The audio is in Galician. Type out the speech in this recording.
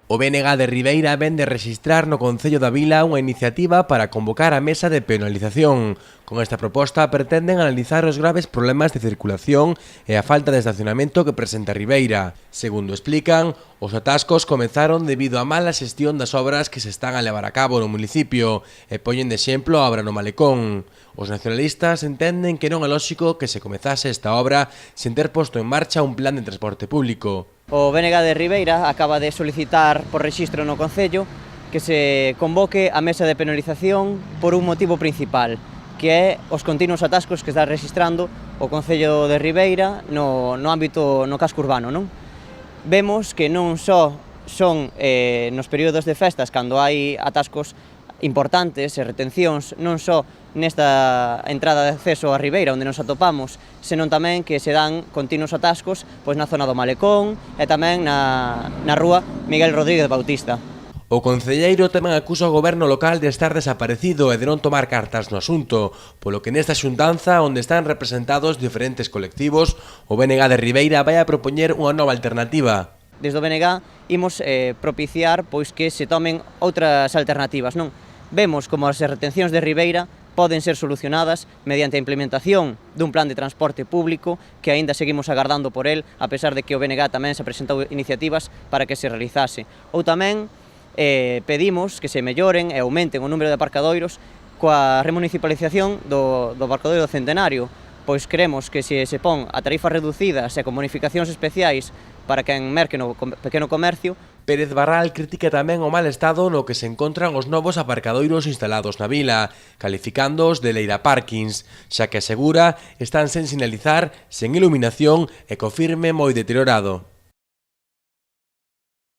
O BNG de Ribeira ven de rexistrar no Concello da Vila unha iniciativa para convocar a mesa de penalización. Con esta proposta pretenden analizar os graves problemas de circulación e a falta de estacionamento que presenta Ribeira. Segundo explican, os atascos comenzaron debido á mala xestión das obras que se están a levar a cabo no municipio e poñen de exemplo a obra no Malecón. Os nacionalistas entenden que non é lóxico que se comezase esta obra sen ter posto en marcha un plan de transporte público. O BNG de Ribeira acaba de solicitar por rexistro no Concello que se convoque a mesa de penalización por un motivo principal, que é os continuos atascos que está registrando o Concello de Ribeira no casco urbano, non? Vemos que non só son nos períodos de festas cando hai atascos importantes e retencións, non só nesta entrada de acceso a Ribeira onde nos atopamos, senón tamén que se dan continuos atascos pois na zona do Malecón e tamén na rúa Miguel Rodríguez Bautista. O concelleiro tamén acusa o goberno local de estar desaparecido e de non tomar cartas no asunto, polo que nesta xuntanza onde están representados diferentes colectivos, o BNG de Ribeira vai a propoñer unha nova alternativa. Desde o BNG imos propiciar pois que se tomen outras alternativas, non? Vemos como as retencións de Ribeira poden ser solucionadas mediante a implementación dun plan de transporte público que aínda seguimos agardando por el, a pesar de que o BNG tamén se presentou iniciativas para que se realizase. Ou tamén pedimos que se melloren e aumenten o número de aparcadoiros coa remunicipalización do aparcadoiro do Centenario, pois queremos que se pon a tarifas reducidas e con bonificacións especiais para quen merque no pequeno comercio. Pérez Barral critica tamén o mal estado no que se encontran os novos aparcadoiros instalados na vila, calificándoos de leira parkings, xa que asegura están sen sinalizar, sen iluminación e co firme moi deteriorado.